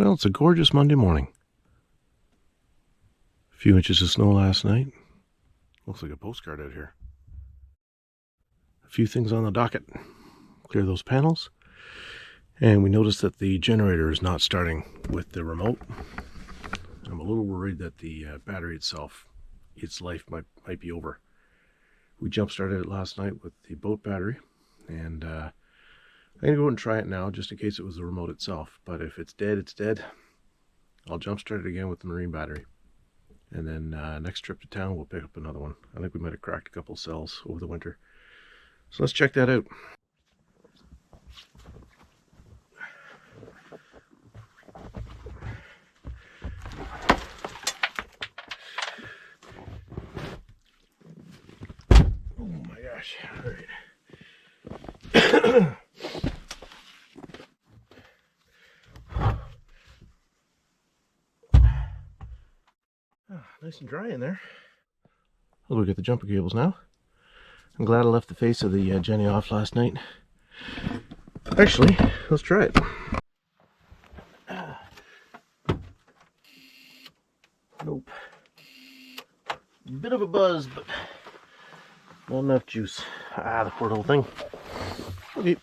Well, it's a gorgeous Monday morning. A few inches of snow last night. Looks like a postcard out here. A few things on the docket. Clear those panels. And we noticed that the generator is not starting with the remote. I'm a little worried that the battery itself, its life might be over. We jump started it last night with the boat battery, and I'm going to go and try it now just in case it was the remote itself. But if it's dead, it's dead. I'll jump start it again with the marine battery. And then next trip to town, we'll pick up another one. I think we might have cracked a couple cells over the winter. So let's check that out. Oh my gosh. All right. Nice and dry in there. I'll go get the jumper cables now. I'm glad I left the face of the Jenny off last night. Actually, let's try it. Nope. Bit of a buzz, but not enough juice. The poor little thing. Okay.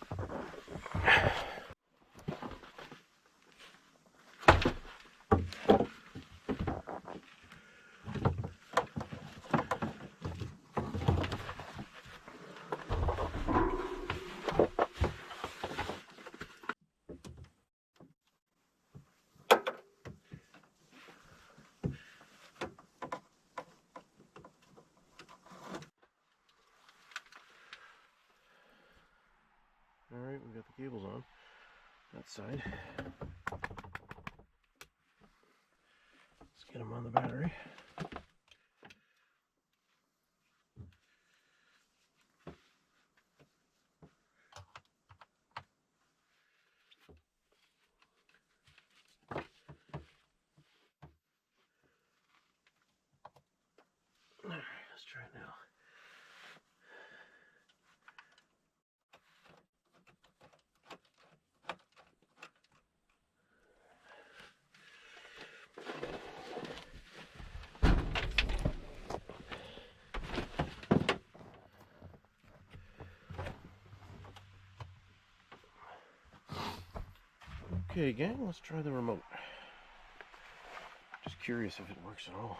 Alright, we've got the cables on that side. Let's get them on the battery. Alright, let's try it now. Okay, gang, let's try the remote. Just curious if it works at all.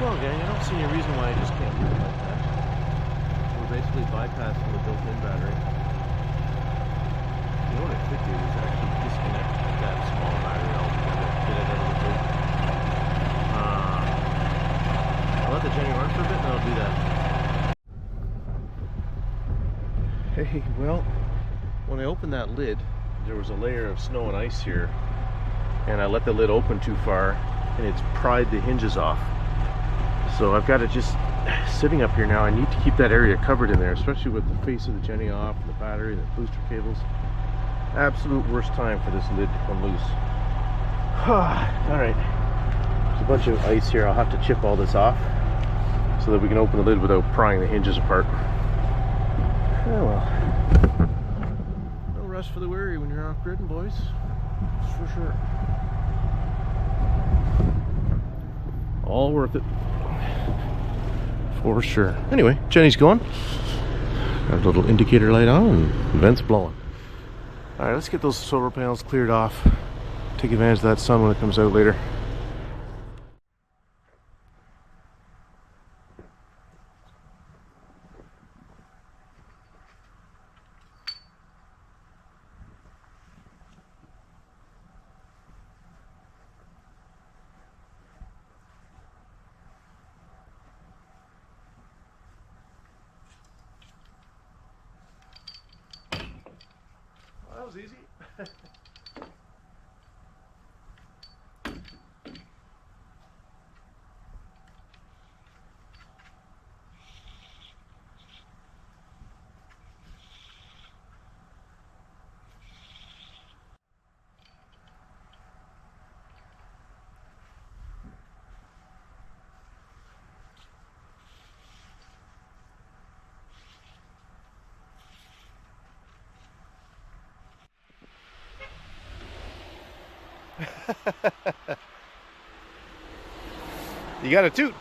Well, gang, I don't see any reason why I just can't do it like that. We're basically bypassing the built-in battery. You know what I could do is actually disconnect that small battery altogether, get it out of the boat. I'll let the Jenny run for a bit and then I'll do that. Hey, well, when I opened that lid, there was a layer of snow and ice here, and I let the lid open too far and it's pried the hinges off. So I've got it just sitting up here now. I need to keep that area covered in there, especially with the face of the Jenny off, and the battery, and the booster cables. Absolute worst time for this lid to come loose. Alright, there's a bunch of ice here. I'll have to chip all this off so that we can open the lid without prying the hinges apart. Oh well. No rest for the weary when you're off-gridding, boys. That's for sure. All worth it. For sure. Anyway, Jenny's gone. Got a little indicator light on and the vent's blowing. Alright, let's get those solar panels cleared off. Take advantage of that sun when it comes out later. You got a toot.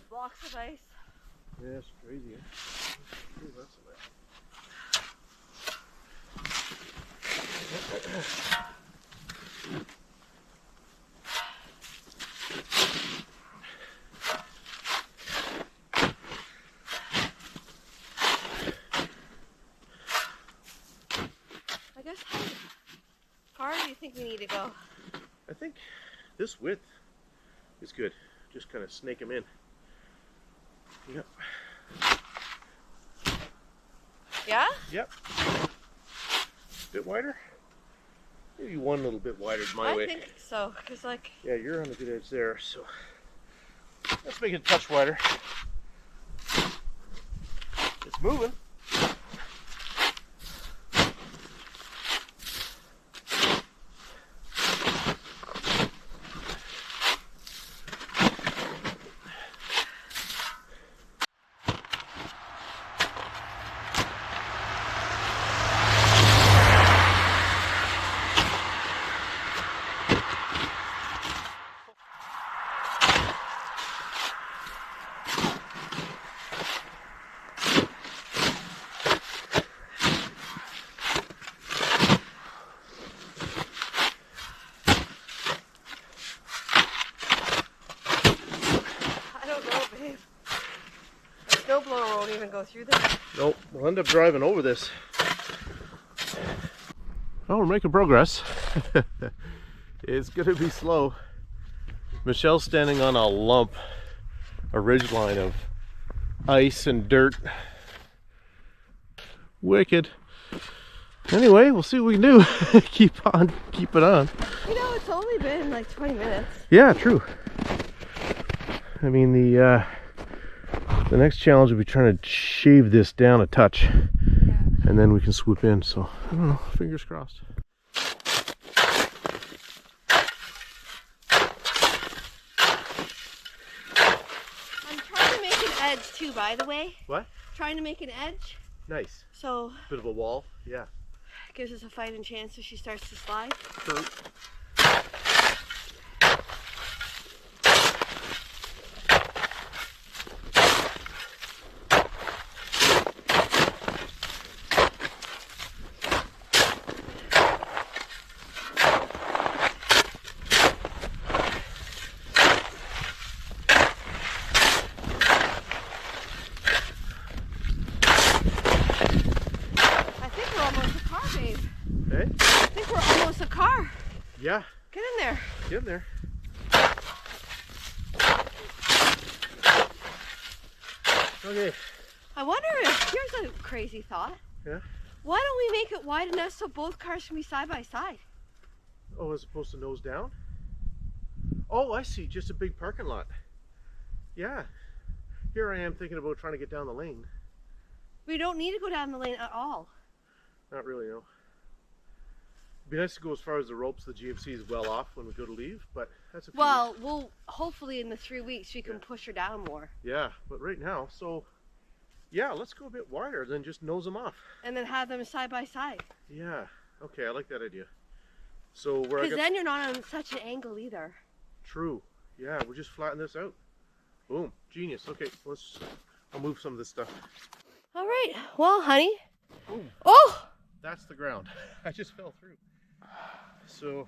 Blocks of ice. Yeah, it's crazy. Ooh, that's a mess. I guess how far do you think we need to go? I think this width is good. Just kind of snake them in. Yep. Yeah? Yep. Bit wider? Maybe one little bit wider my way. I think so, because like... Yeah, you're on the good edge there, so let's make it a touch wider. It's moving. Snowblower won't even go through this. Nope, we'll end up driving over this. Oh, we're making progress. It's gonna be slow. Michelle's standing on a lump, a ridge line of ice and dirt. Wicked. Anyway, we'll see what we can do. Keep it on. You know, it's only been like 20 minutes. Yeah, true. I mean, the next challenge will be trying to shave this down a touch, and then we can swoop in. So I don't know. Fingers crossed. I'm trying to make an edge too, by the way. What? Trying to make an edge. Nice. So bit of a wall. Yeah. Gives us a fighting chance if she starts to slide. True. Yeah. Get in there. Get in there. Okay. I wonder if, here's a crazy thought. Yeah? Why don't we make it wide enough so both cars can be side by side? Oh, as opposed to nose down? Oh, I see. Just a big parking lot. Yeah. Here I am thinking about trying to get down the lane. We don't need to go down the lane at all. Not really, no. It'd be nice to go as far as the ropes. The GMC is well off when we go to leave, but that's a few Well, we'll hopefully in the 3 weeks we can push her down more. Yeah, but right now, so yeah, let's go a bit wider than just nose them off. And then have them side by side. Yeah, okay, I like that idea. So where because then you're not on such an angle either. True. Yeah, we'll just flatten this out. Boom, genius. Okay, I'll move some of this stuff. All right, well, honey. Boom. Oh! That's the ground. I just fell through. So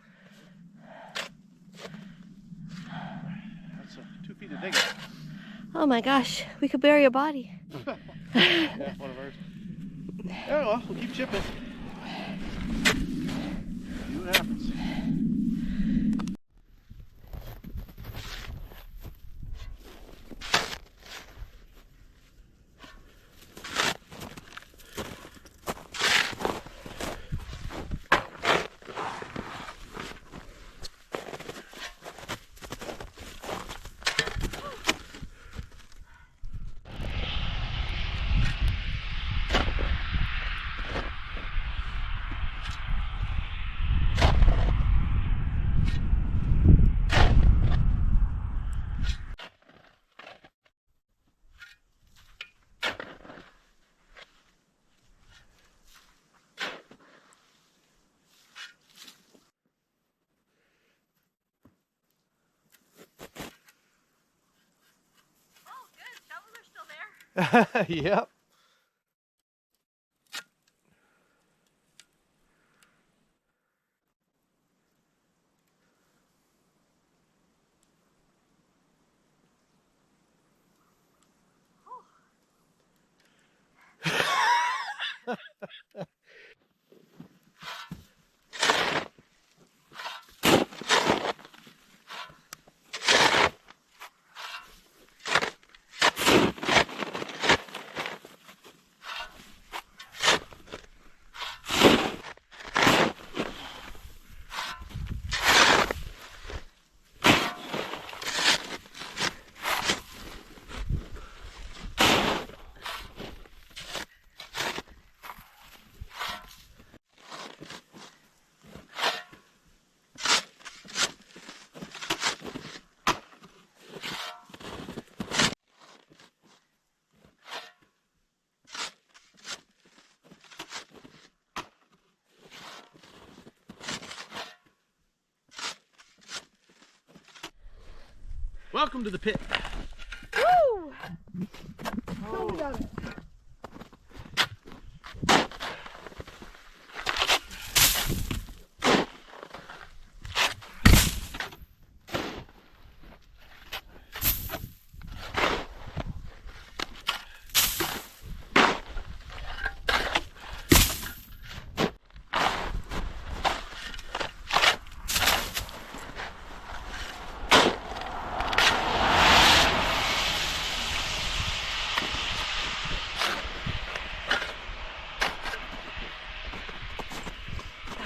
that's 2 feet of digging. Oh my gosh, we could bury a body. Yeah, one of ours. Yeah, well, we'll keep chipping. See what happens. Yep. Welcome to the pit. Woo! Oh. We done it.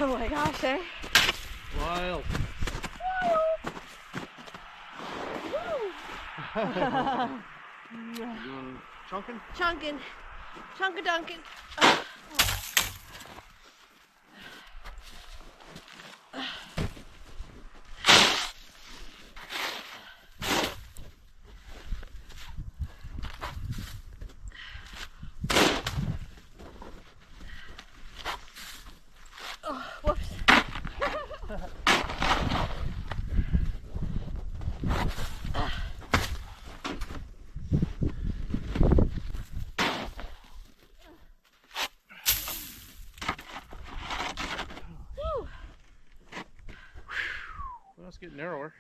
Oh my gosh, eh? Wild. You doing chunking? Chunkin'. Chunka-dunkin'. Oh, whoops. Well, it's getting narrower.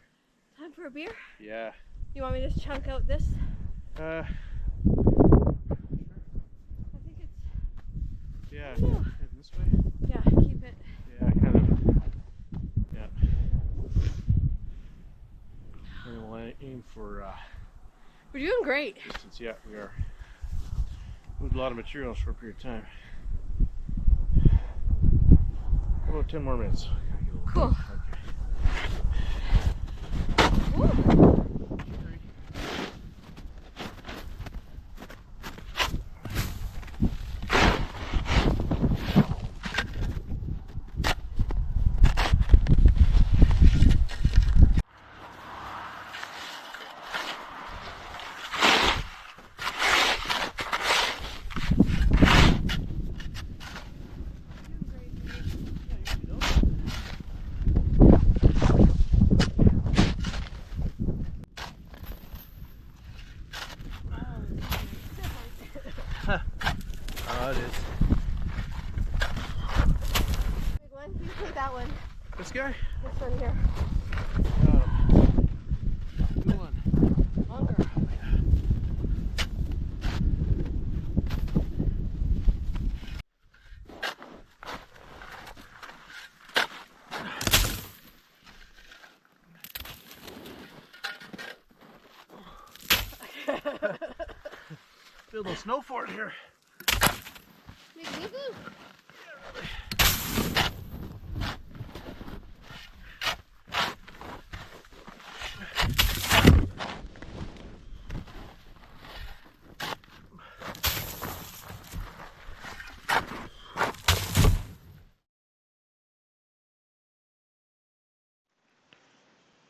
Time for a beer? Yeah. You want me to just chunk out this? Uh, I think it's... yeah. I don't know. Heading this way. Yeah, keep it. Yeah, kind of. Yeah. And we'll aim for We're doing great. distance. Yeah, we are. Moved a lot of material in a short period of time. About 10 more minutes. Cool. Okay. Woo. Oh, it is. Big one. You take that one. This guy? This one here. Got him. Good one. Longer. Feel the snow for it here.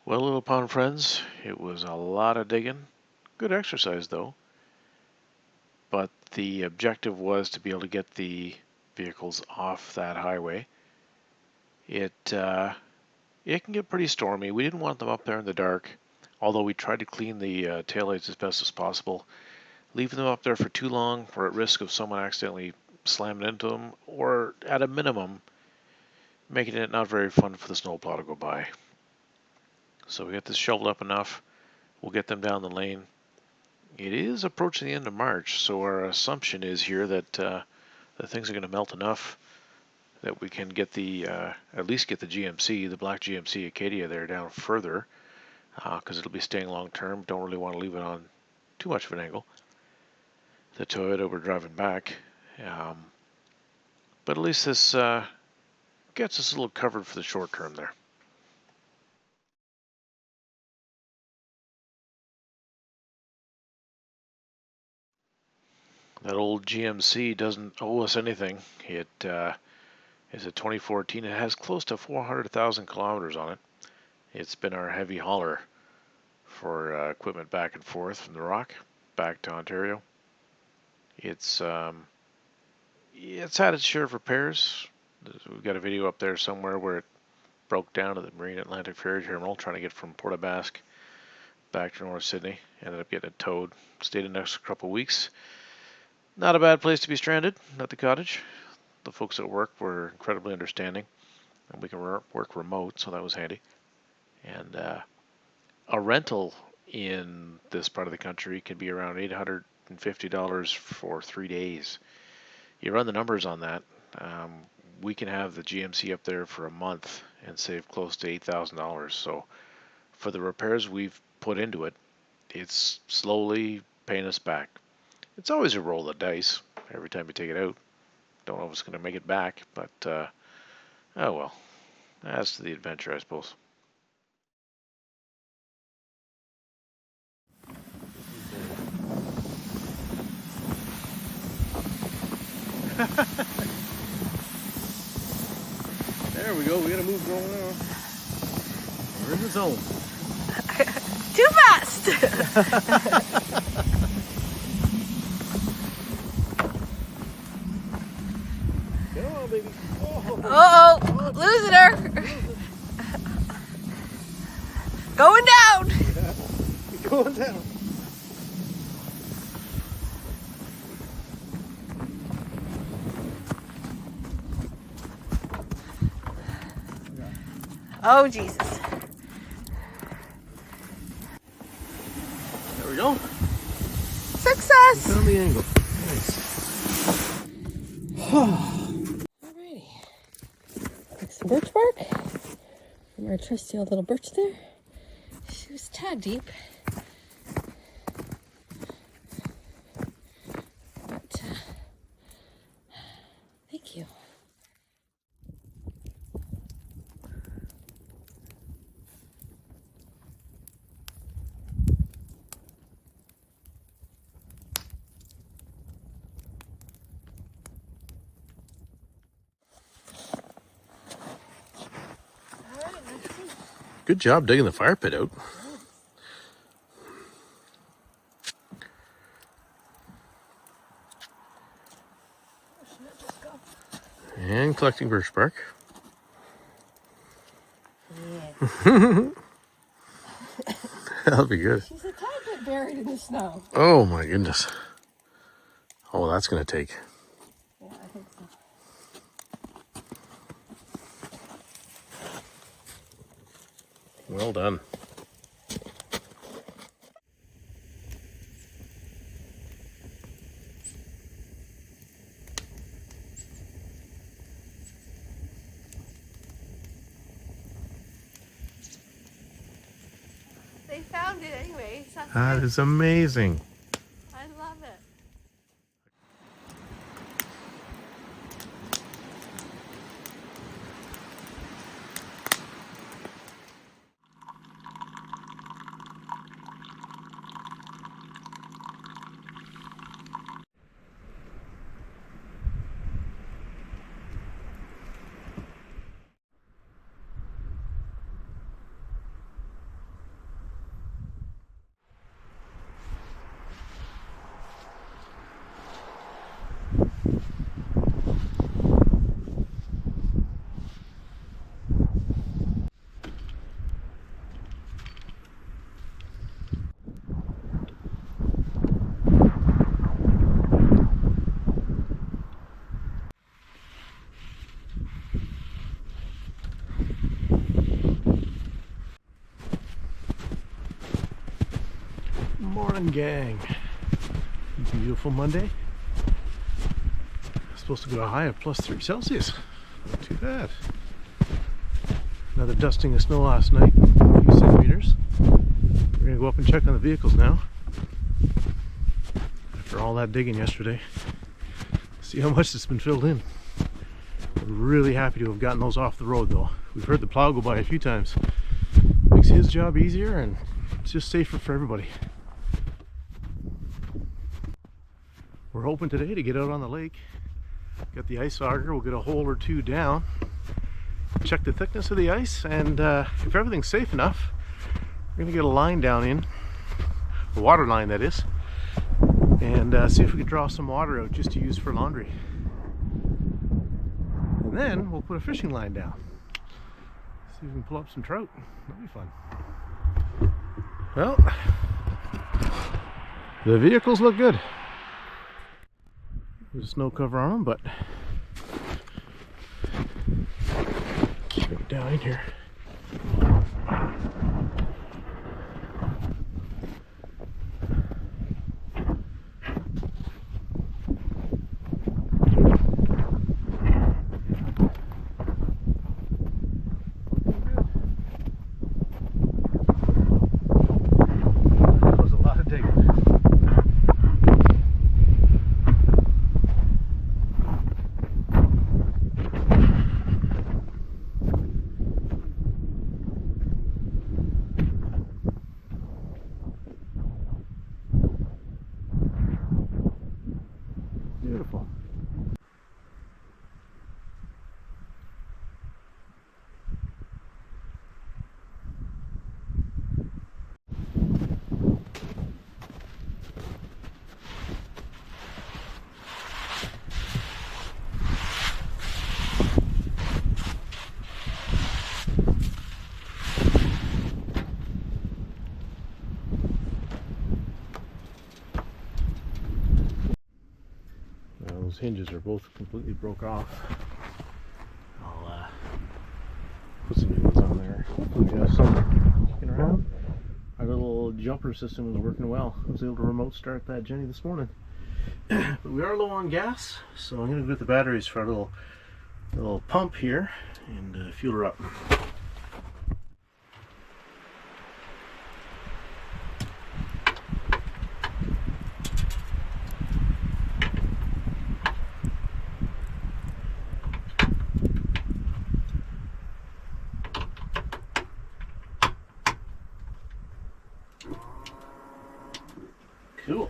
Well, little pond friends, it was a lot of digging. Good exercise, though. But the objective was to be able to get the vehicles off that highway. It can get pretty stormy. We didn't want them up there in the dark, although we tried to clean the taillights as best as possible. Leaving them up there for too long, we're at risk of someone accidentally slamming into them, or at a minimum, making it not very fun for the snowplow to go by. So we got this shoveled up enough. We'll get them down the lane. It is approaching the end of March, so our assumption is here that things are going to melt enough that we can get the at least get the GMC, the black GMC Acadia there down further, because it'll be staying long term. Don't really want to leave it on too much of an angle. The Toyota we're driving back, but at least this gets us a little covered for the short term there. That old GMC doesn't owe us anything. It is a 2014. It has close to 400,000 kilometers on it. It's been our heavy hauler for equipment back and forth from the Rock back to Ontario. It's had its share of repairs. We've got a video up there somewhere where it broke down at the Marine Atlantic Ferry Terminal trying to get from Port aux Basques back to North Sydney. Ended up getting it towed. Stayed an extra couple of weeks. Not a bad place to be stranded at the cottage. The folks at work were incredibly understanding, and we can work remote, so that was handy. And a rental in this part of the country can be around $850 for 3 days. You run the numbers on that. We can have the GMC up there for a month and save close to $8,000. So for the repairs we've put into it, it's slowly paying us back. It's always a roll of the dice every time you take it out. Don't know if it's going to make it back, but oh well. As to the adventure, I suppose. There we go. We got a move going on. We're in the zone. Too fast! Come on, baby. Uh-oh, losing her. Going down. Yeah. Going down. Oh, Jesus. There we go. Success. Get on the angle. Nice. Alrighty. Take some birch bark from our trusty old little birch there. She was tad deep. But, thank you. Good job digging the fire pit out. And collecting birch bark. Yeah. That'll be good. She's a tad bit buried in the snow. Oh my goodness. Oh, that's going to take. Yeah, I think so. Well done. They found it anyway. That is amazing. I love it. Morning, gang. Beautiful Monday. Supposed to go a high of +3 Celsius. Not too bad. Another dusting of snow last night, a few centimeters. We're gonna go up and check on the vehicles now. After all that digging yesterday, see how much it's been filled in. We're really happy to have gotten those off the road though. We've heard the plow go by a few times. Makes his job easier and it's just safer for everybody. We're hoping today to get out on the lake. Got the ice auger, we'll get a hole or two down, check the thickness of the ice, and if everything's safe enough, we're gonna get a line down in, a water line that is, and see if we can draw some water out just to use for laundry. And then we'll put a fishing line down. See if we can pull up some trout. That'll be fun. Well, the vehicles look good. There's a snow cover on them, but get it down in here. That was a lot of digging. Beautiful. Those hinges are both completely broke off. I'll put some new ones on there. Hopefully we have some kicking around. Our little jumper system was working well. I was able to remote start that Jenny this morning. But we are low on gas, so I'm going to get the batteries for a little pump here and fuel her up. Cool.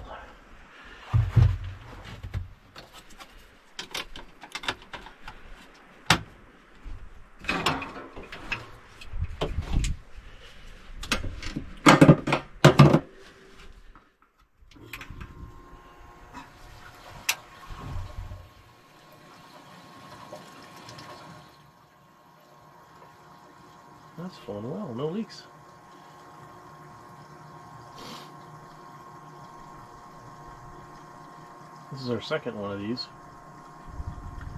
That's flowing well, no leaks. This is our second one of these.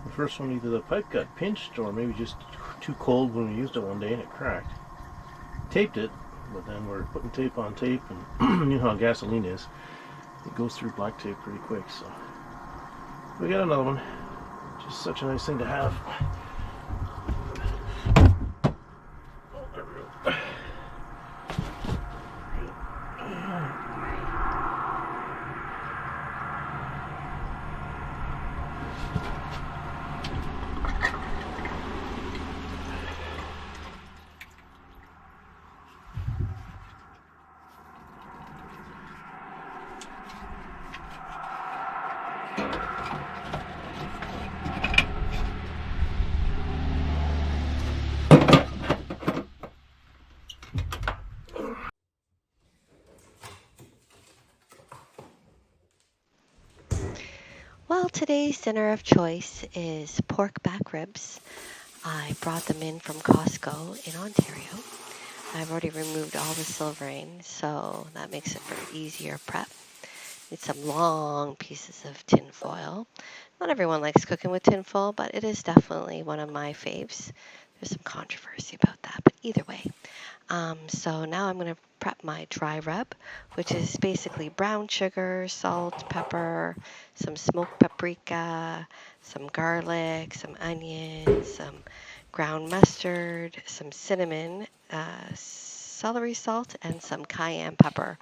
The first one, either the pipe got pinched or maybe just too cold when we used it one day and it cracked. taped it, but then we're putting tape on tape, and you know how gasoline is. It goes through black tape pretty quick, so we got another one. Just such a nice thing to have. Oh, there we go. Well, today's dinner of choice is pork back ribs. I brought them in from Costco in Ontario. I've already removed all the silverine, so that makes it for easier prep. Need some long pieces of tin foil. Not everyone likes cooking with tin foil, but it is definitely one of my faves. There's some controversy about that, but either way. So now I'm going to prep my dry rub, which is basically brown sugar, salt, pepper, some smoked paprika, some garlic, some onions, some ground mustard, some cinnamon, celery salt, and some cayenne pepper.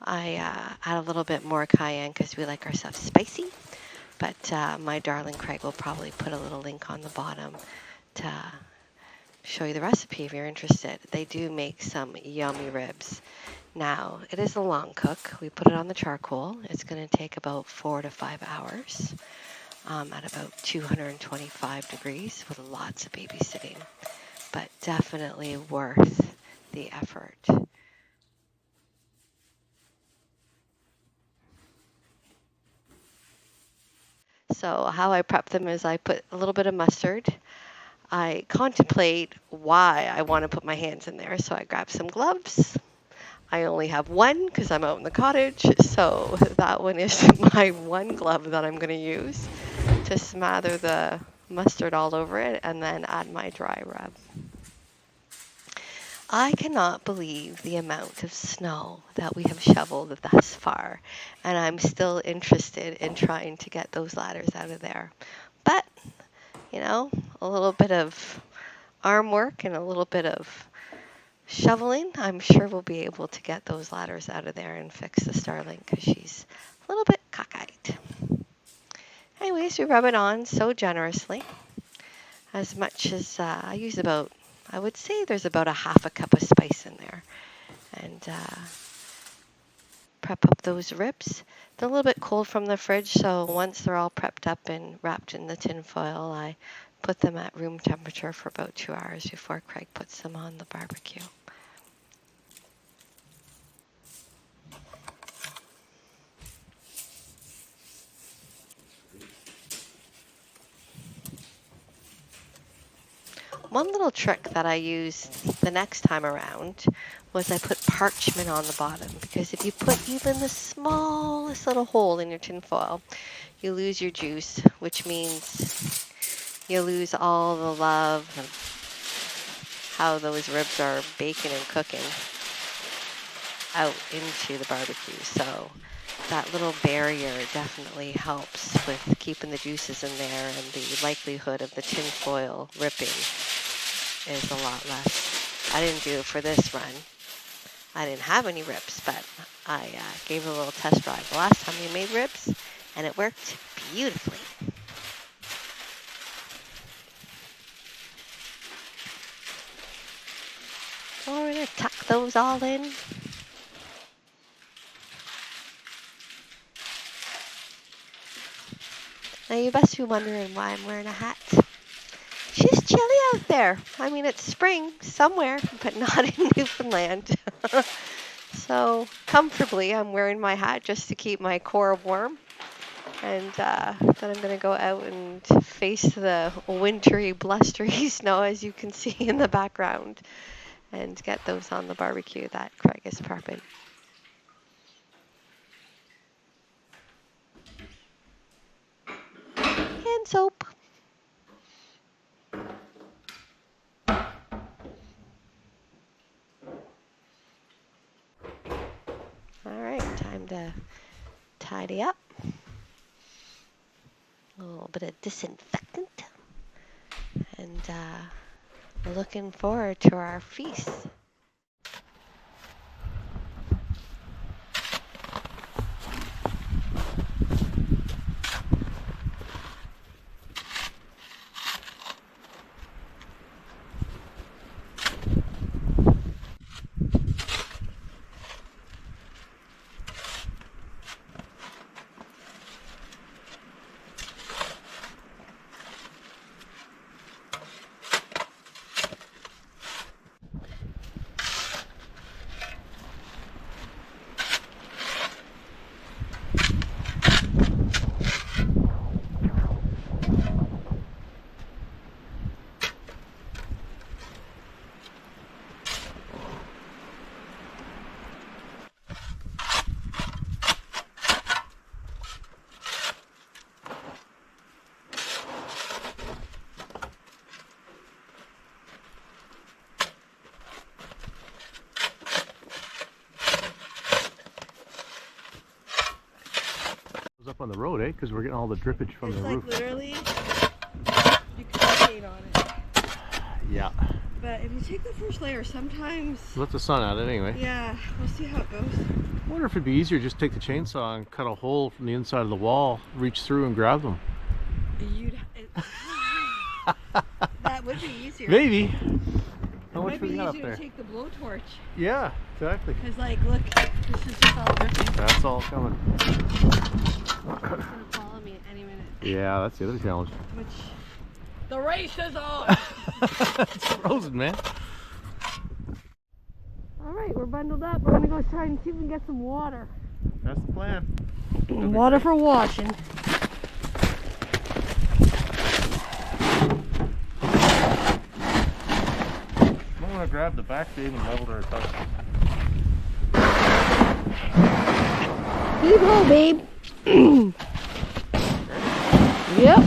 I add a little bit more cayenne because we like our stuff spicy, but my darling Craig will probably put a little link on the bottom to show you the recipe if you're interested. They do make some yummy ribs. Now, it is a long cook. We put it on the charcoal. It's going to take about 4 to 5 hours at about 225 degrees with lots of babysitting, but definitely worth the effort. So how I prep them is I put a little bit of mustard. I contemplate why I want to put my hands in there, so I grab some gloves. I only have one because I'm out in the cottage, so that one is my one glove that I'm going to use to smother the mustard all over it and then add my dry rub. I cannot believe the amount of snow that we have shoveled thus far, and I'm still interested in trying to get those ladders out of there. But, you know, a little bit of arm work and a little bit of shoveling, I'm sure we'll be able to get those ladders out of there and fix the Starling because she's a little bit cockeyed. Anyways, we rub it on so generously, as much as I use about, I would say there's about a half a cup of spice in there, and prep up those ribs. They're a little bit cold from the fridge, so once they're all prepped up and wrapped in the tin foil, I put them at room temperature for about 2 hours before Craig puts them on the barbecue. One little trick that I used the next time around was I put parchment on the bottom, because if you put even the smallest little hole in your tin foil, you lose your juice, which means you lose all the love of how those ribs are baking and cooking out into the barbecue. So that little barrier definitely helps with keeping the juices in there, and the likelihood of the tin foil ripping is a lot less. I didn't do it for this run. I didn't have any rips, but I gave it a little test drive the last time we made ribs, and it worked beautifully. So we're going to tuck those all in. Now you must be wondering why I'm wearing a hat. It's just chilly out there. I mean, it's spring somewhere, but not in Newfoundland. So comfortably, I'm wearing my hat just to keep my core warm. And then I'm going to go out and face the wintry, blustery snow, as you can see in the background, and get those on the barbecue that Craig is prepping. Hand soap. time to tidy up. A little bit of disinfectant. And we're looking forward to our feast. Up on the road, eh? Because we're getting all the drippage from the roof. Literally, you could skate on it. Yeah. But if you take the first layer, sometimes... Let the sun at it anyway. Yeah, we'll see how it goes. I wonder if it'd be easier just take the chainsaw and cut a hole from the inside of the wall, reach through and grab them. That would be easier. Maybe. How much we got up there? It might be easier to take the blowtorch. Yeah, exactly. Because, like, look, this is just all dripping. That's all coming. It's going to follow me at any minute. Yeah, that's the other challenge. Which, the race is on! It's frozen, man. Alright, we're bundled up. We're going to go try and see if we can get some water. That's the plan. Water for washing. I'm going to grab the back beam and level her touch. Here you go, babe. Yep.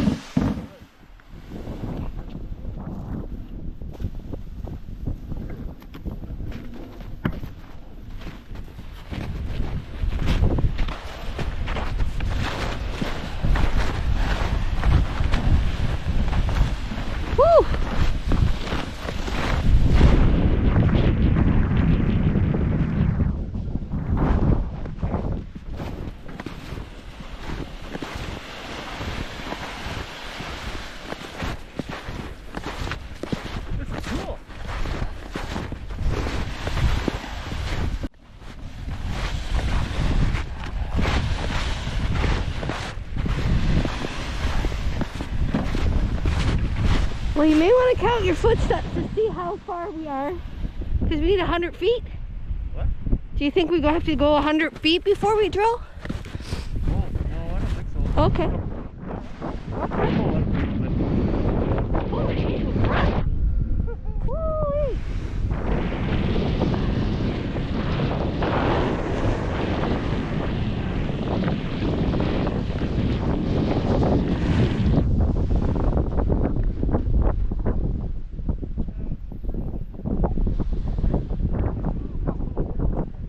Woo! Well, you may want to count your footsteps to see how far we are. Because we need 100 feet. What? Do you think we have to go 100 feet before we drill? Oh, no, I don't think so. Okay.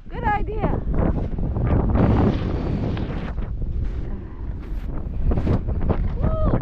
Good idea. Woo.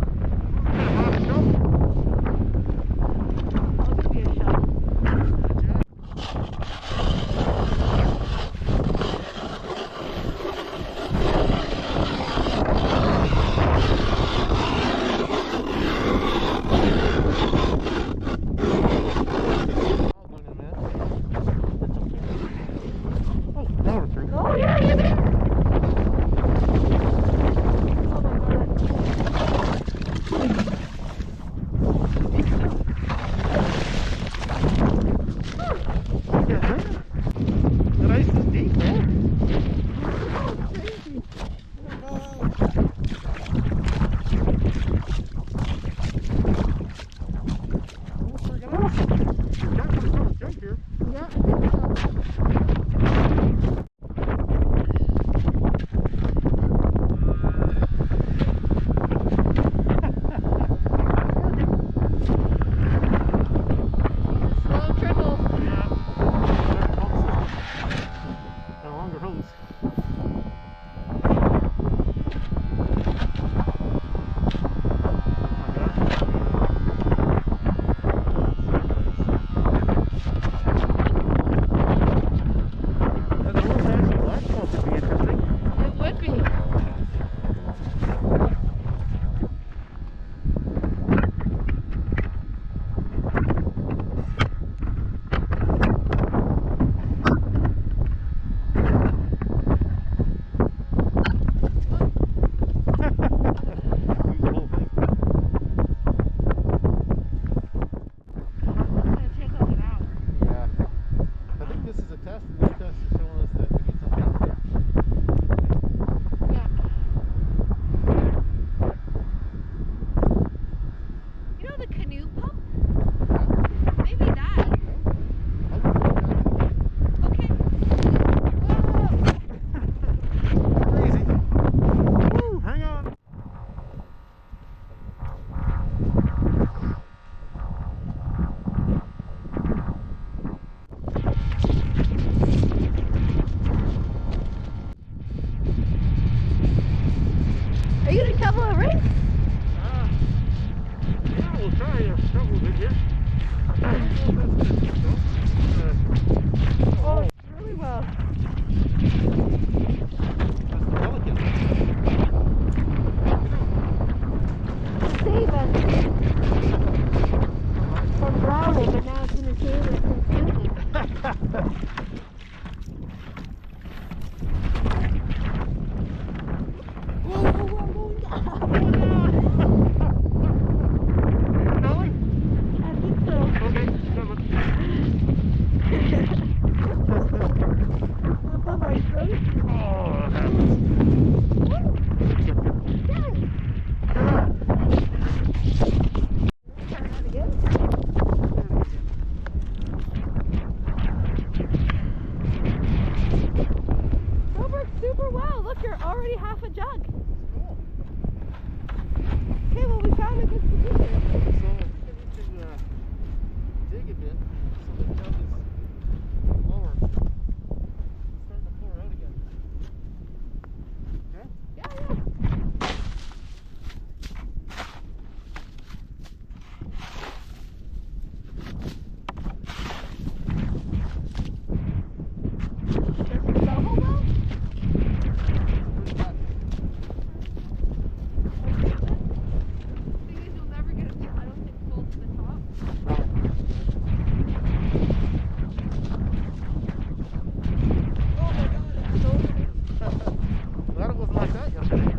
shovel a ring? Yeah, we'll try a shovel a bit here. Oh, really well. Save us from drowning, but now it's going to save us from sinking. Whoa, whoa, whoa, going down. Going? I think so. Okay, coming. Above our throats. Oh, that was... Try that again. That worked super well. Look, you're already half a jug. Cool. Okay, well, we found a good position. So, I think I need to dig a bit so the jug is lower. It's starting to pour out again. Okay? Yeah, yeah. Glad it wasn't like that yesterday.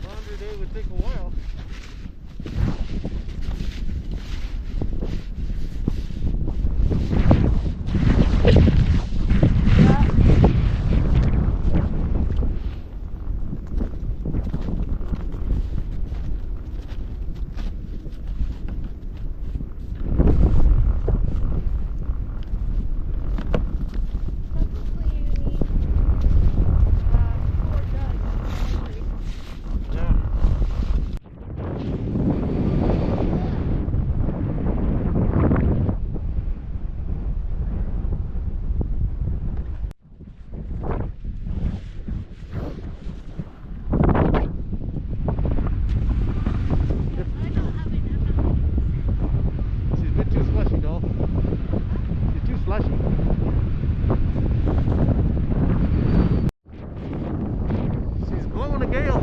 Laundry day would take a while. She's a bit too slushy, doll. You're too slushy. She's blowing a gale.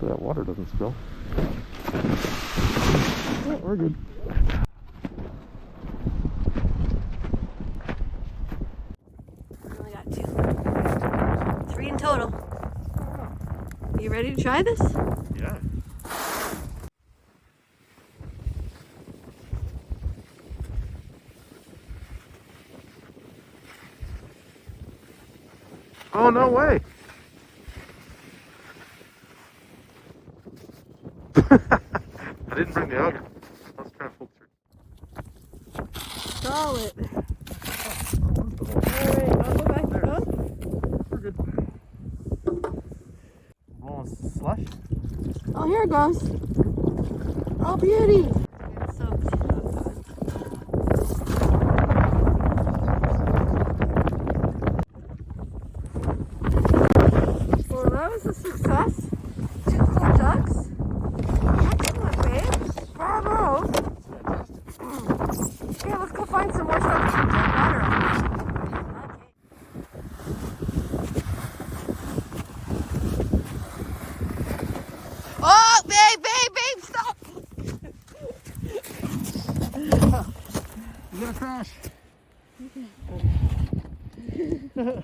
So that water doesn't spill. Yeah, we're good. Only got 2. 3 in total. You ready to try this? Yeah. Oh, no way. I didn't bring the auger. I was trying to poke through. Solid. Alright, I'll go back to up. We're good. Blowing slush. Oh, here it goes. Oh, beauty. It's soaked. Well, that was a success. 2 full jugs. Excellent, babe. Bravo. Okay, let's go find some more stuff to drink water on. Okay. Oh, babe, stop! You gotta crash. Oh,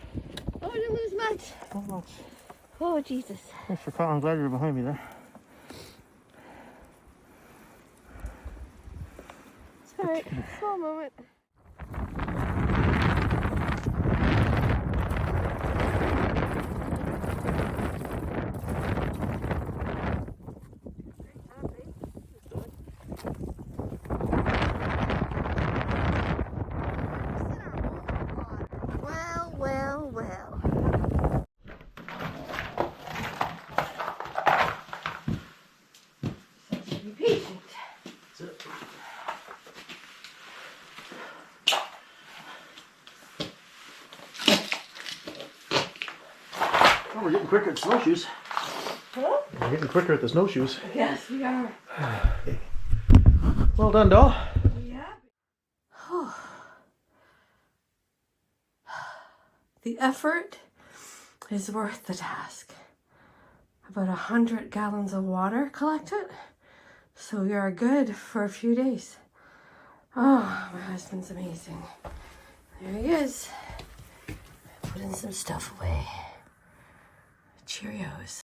I didn't lose much. Not much. Oh, Jesus. Thanks for calling. I'm glad you're behind me there. It's alright. Small moment. Well. Be patient. That's it. Oh, we're getting quicker at snowshoes. Huh? We're getting quicker at the snowshoes. Yes, we are. Well done, doll. Yeah. The effort is worth the task. About 100 gallons of water collected, so we are good for a few days. Oh, my husband's amazing. There he is. Putting some stuff away. Cheerios.